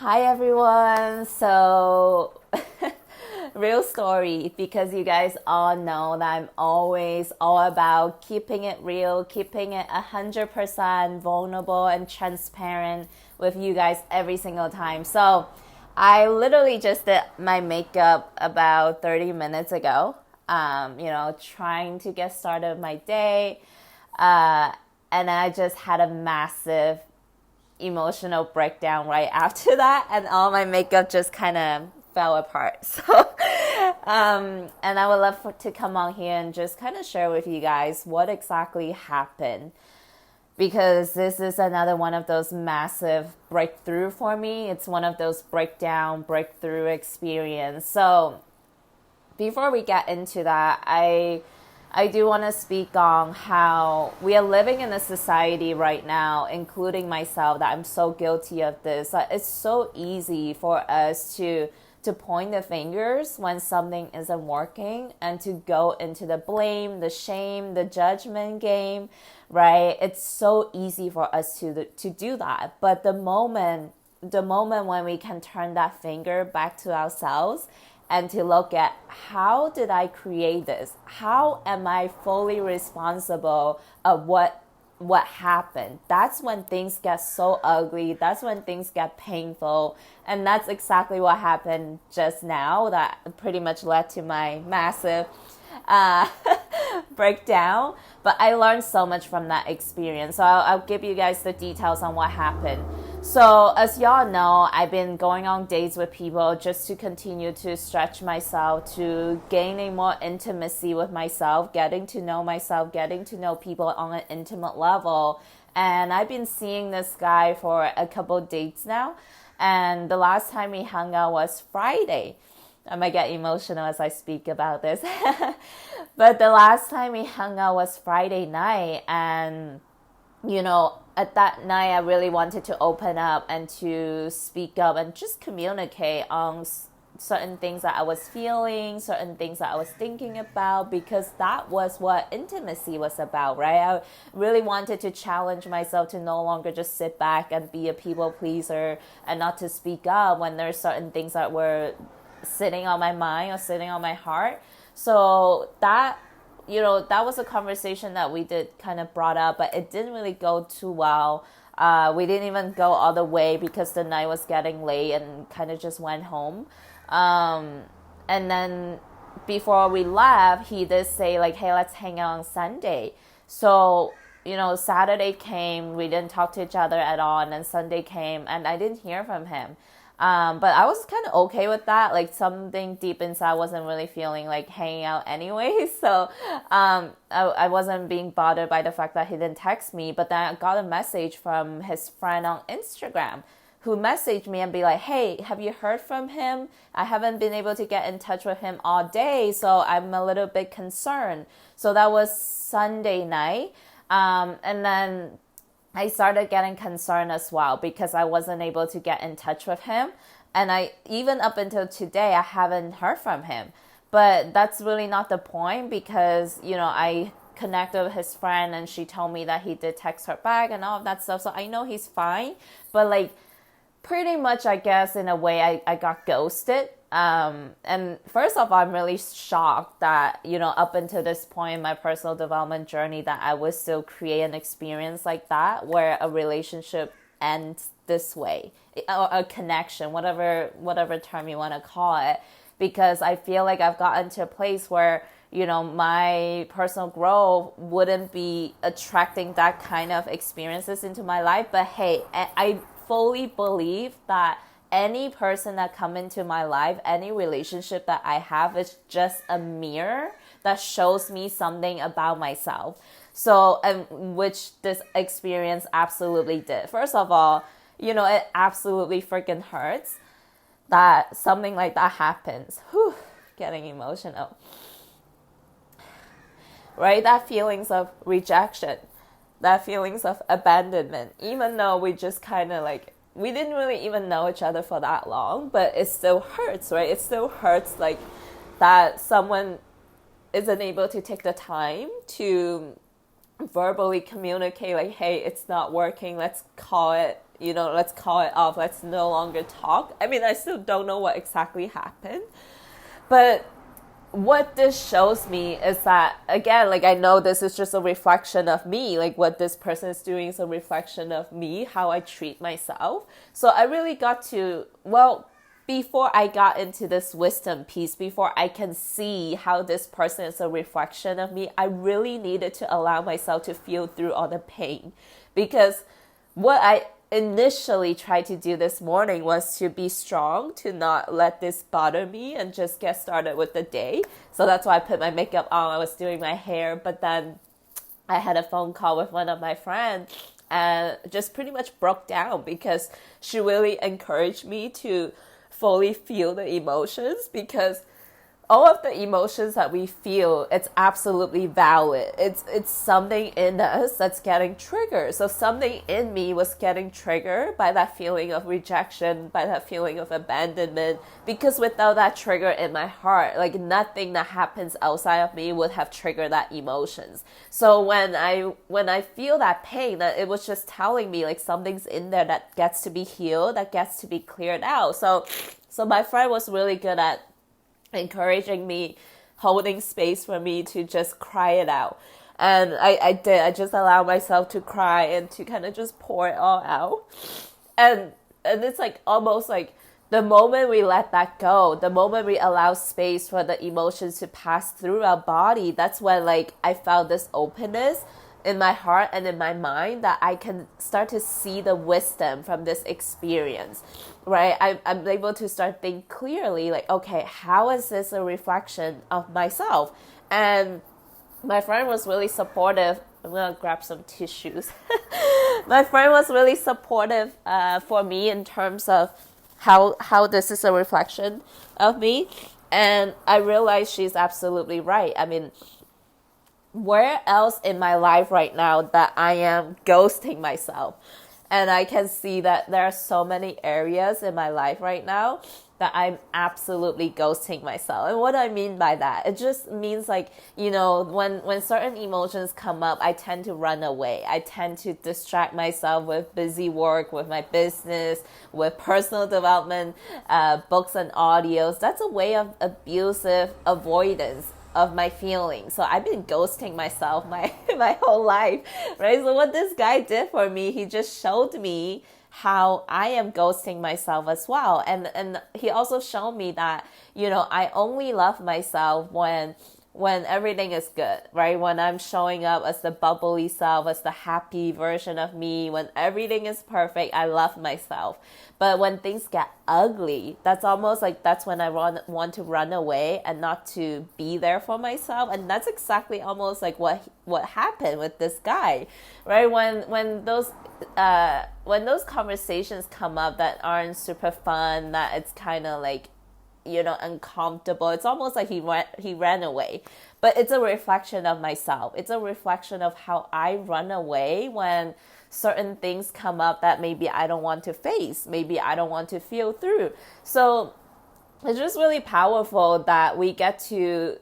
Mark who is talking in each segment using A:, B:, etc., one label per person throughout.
A: Hi everyone. So, real story, because you guys all know that I'm always all about keeping it real, keeping it 100% vulnerable and transparent with you guys every single time. So, I literally just did my makeup about 30 minutes ago, trying to get started my day. Uh, and I just had a massive emotional breakdown right after that, and all my makeup just kind of fell apart. And I would love to come on here and just kind of share with you guys what exactly happened, because this is another one of those massive breakthrough for me. It's one of those breakthrough experience. So before we get into that, I do want to speak on how we are living in a society right now, including myself, that I'm so guilty of this. It's so easy for us to point the fingers when something isn't working and to go into the blame, the shame, the judgment game, right? It's so easy for us to do that. But the moment when we can turn that finger back to ourselves and to look at, how did I create this? How am I fully responsible of what happened? That's when things get so ugly. That's when things get painful. And that's exactly what happened just now that pretty much led to my massive uh, breakdown. But I learned so much from that experience. So I'll give you guys the details on what happened. So as y'all know, I've been going on dates with people just to continue to stretch myself, to gaining more intimacy with myself, getting to know people on an intimate level. And I've been seeing this guy for a couple dates now. And the last time we hung out was Friday. I might get emotional as I speak about this. But the last time we hung out was Friday night. And, at that night, I really wanted to open up and to speak up and just communicate on certain things that I was feeling, certain things that I was thinking about, because that was what intimacy was about, right? I really wanted to challenge myself to no longer just sit back and be a people pleaser and not to speak up when there's certain things that were sitting on my mind or sitting on my heart. So that was a conversation that we did kind of brought up, but it didn't really go too well. We didn't even go all the way because the night was getting late and kind of just went home. And then before we left, he did say like, hey, let's hang out on Sunday. So, Saturday came, we didn't talk to each other at all. And then Sunday came and I didn't hear from him. But I was kind of okay with that. Like, something deep inside wasn't really feeling like hanging out anyway. So I wasn't being bothered by the fact that he didn't text me. But then I got a message from his friend on Instagram who messaged me and be like, hey, have you heard from him? I haven't been able to get in touch with him all day, so I'm a little bit concerned. So that was Sunday night. And then I started getting concerned as well because I wasn't able to get in touch with him. And even up until today, I haven't heard from him. But that's really not the point because, I connected with his friend and she told me that he did text her back and all of that stuff. So I know he's fine. But like, pretty much, I guess, in a way, I got ghosted. And first of all, I'm really shocked that, up until this point in my personal development journey, that I would still create an experience like that where a relationship ends this way, or a connection, whatever term you want to call it, because I feel like I've gotten to a place where, my personal growth wouldn't be attracting that kind of experiences into my life. But hey, I fully believe that any person that come into my life, any relationship that I have is just a mirror that shows me something about myself. So, which this experience absolutely did. First of all, it absolutely freaking hurts that something like that happens. Whew, getting emotional. Right? That feelings of rejection, that feelings of abandonment, even though we just kind of like, we didn't really even know each other for that long, but it still hurts, right? It still hurts like that someone isn't able to take the time to verbally communicate like, hey, it's not working, let's call it, let's call it off. Let's no longer talk. I mean, I still don't know what exactly happened. But what this shows me is that, again, like, I know this is just a reflection of me. Like, what this person is doing is a reflection of me, how I treat myself. So I really got to, before I got into this wisdom piece, before I can see how this person is a reflection of me, I really needed to allow myself to feel through all the pain. Because what I initially tried to do this morning was to be strong, to not let this bother me and just get started with the day. So that's why I put my makeup on. I was doing my hair, but then I had a phone call with one of my friends and just pretty much broke down because she really encouraged me to fully feel the emotions, because all of the emotions that we feel, it's absolutely valid. It's something in us that's getting triggered. So something in me was getting triggered by that feeling of rejection, by that feeling of abandonment, because without that trigger in my heart, like, nothing that happens outside of me would have triggered that emotions. So when I feel that pain, that it was just telling me, like, something's in there that gets to be healed, that gets to be cleared out. So my friend was really good at encouraging me, holding space for me to just cry it out. And I did. I just allowed myself to cry and to kind of just pour it all out. And it's like almost like the moment we let that go, the moment we allow space for the emotions to pass through our body, that's when, like, I felt this openness in my heart and in my mind, that I can start to see the wisdom from this experience, right? I'm able to start think clearly, like, okay, how is this a reflection of myself? And my friend was really supportive. I'm gonna grab some tissues. My friend was really supportive for me in terms of how this is a reflection of me. And I realized she's absolutely right. I mean, where else in my life right now that I am ghosting myself? And I can see that there are so many areas in my life right now that I'm absolutely ghosting myself. And what I mean by that, it just means, like, when certain emotions come up, I tend to run away. I tend to distract myself with busy work, with my business, with personal development, books and audios. That's a way of abusive avoidance of my feelings. So I've been ghosting myself my whole life, right? So what this guy did for me, he just showed me how I am ghosting myself as well. And he also showed me that, I only love myself when everything is good, right? When I'm showing up as the bubbly self, as the happy version of me, when everything is perfect, I love myself. But when things get ugly, that's almost like that's when I want to run away and not to be there for myself. And that's exactly almost like what happened with this guy, right? When those conversations come up that aren't super fun, that it's kind of like, uncomfortable. It's almost like he ran away. But it's a reflection of myself. It's a reflection of how I run away when certain things come up that maybe I don't want to face, maybe I don't want to feel through. So it's just really powerful that we get to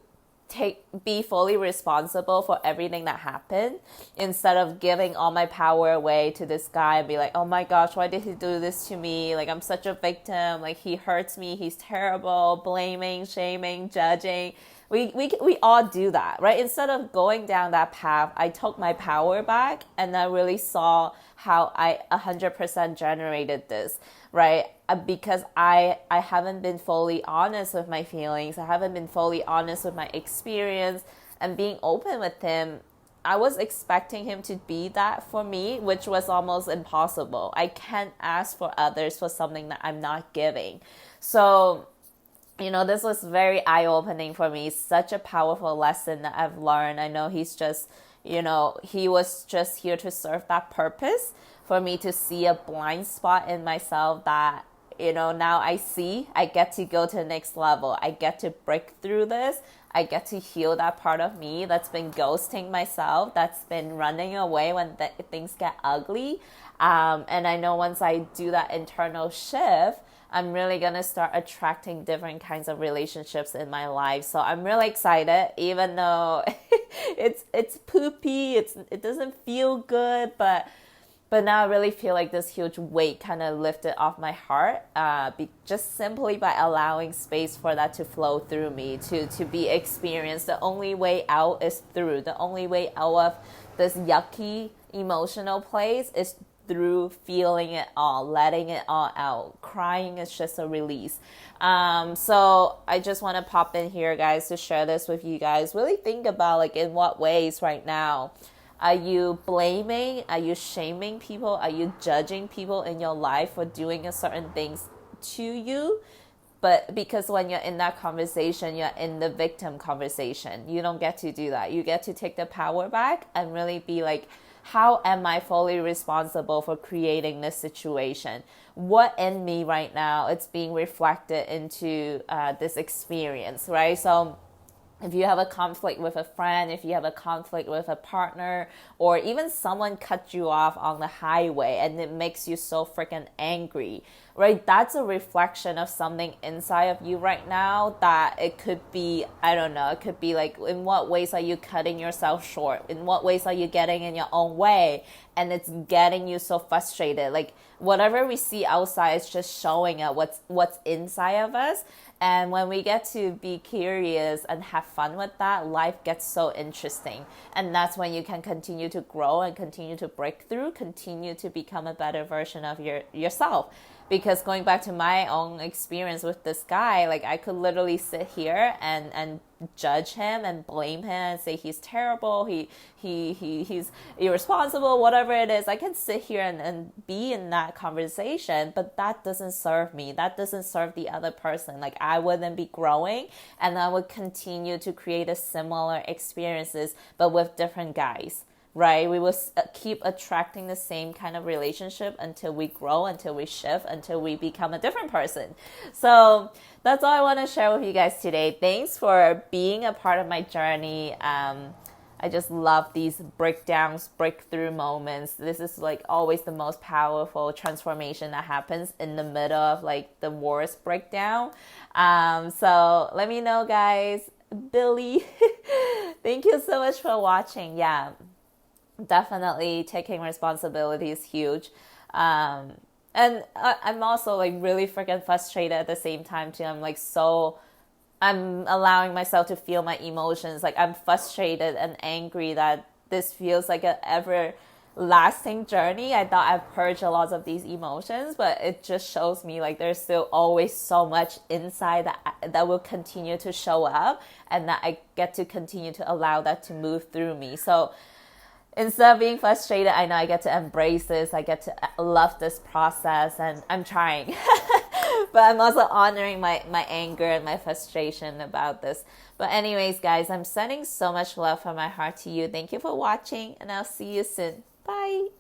A: be fully responsible for everything that happened, instead of giving all my power away to this guy and be like, oh my gosh, why did he do this to me? Like, I'm such a victim. Like, he hurts me. He's terrible. Blaming, shaming, judging. We all do that, right? Instead of going down that path, I took my power back and I really saw how I 100% generated this, right? Because I haven't been fully honest with my feelings. I haven't been fully honest with my experience and being open with him. I was expecting him to be that for me, which was almost impossible. I can't ask for others for something that I'm not giving. So, this was very eye-opening for me. Such a powerful lesson that I've learned. I know he's just, he was just here to serve that purpose, for me to see a blind spot in myself that, now I get to go to the next level. I get to break through this. I get to heal that part of me that's been ghosting myself, that's been running away when things get ugly. And I know once I do that internal shift, I'm really going to start attracting different kinds of relationships in my life. So I'm really excited, even though it's poopy, it doesn't feel good, but But now I really feel like this huge weight kind of lifted off my heart, just simply by allowing space for that to flow through me, to be experienced. The only way out is through. The only way out of this yucky emotional place is through feeling it all, letting it all out. Crying is just a release. So I just want to pop in here, guys, to share this with you guys. Really think about, like, in what ways right now are you blaming? Are you shaming people? Are you judging people in your life for doing a certain things to you? But because when you're in that conversation, you're in the victim conversation. You don't get to do that. You get to take the power back and really be like, how am I fully responsible for creating this situation? What in me right now it's being reflected into this experience, right? So if you have a conflict with a friend, if you have a conflict with a partner, or even someone cut you off on the highway and it makes you so freaking angry, right? That's a reflection of something inside of you right now that it could be, I don't know, it could be like, in what ways are you cutting yourself short? In what ways are you getting in your own way? And it's getting you so frustrated. Like, whatever we see outside is just showing us what's inside of us. And when we get to be curious and have fun with that, life gets so interesting. And that's when you can continue to grow and continue to break through, continue to become a better version of yourself. Because going back to my own experience with this guy, like, I could literally sit here and judge him and blame him and say he's terrible, he's irresponsible, whatever it is. I can sit here and be in that conversation, but that doesn't serve me. That doesn't serve the other person. Like, I wouldn't be growing, and I would continue to create a similar experiences, but with different guys. Right? We will keep attracting the same kind of relationship until we grow, until we shift, until we become a different person. So that's all I want to share with you guys today. Thanks for being a part of my journey. I just love these breakdowns, breakthrough moments. This is like always the most powerful transformation that happens in the middle of like the worst breakdown. So let me know, guys. Billy, thank you so much for watching. Yeah. Definitely taking responsibility is huge. And I'm also like really freaking frustrated at the same time too. I'm allowing myself to feel my emotions. Like, I'm frustrated and angry that this feels like an everlasting journey. I thought I've purged a lot of these emotions, but it just shows me like there's still always so much inside that will continue to show up, and that I get to continue to allow that to move through me. So instead of being frustrated, I know I get to embrace this. I get to love this process, and I'm trying. But I'm also honoring my anger and my frustration about this. But anyways, guys, I'm sending so much love from my heart to you. Thank you for watching, and I'll see you soon. Bye.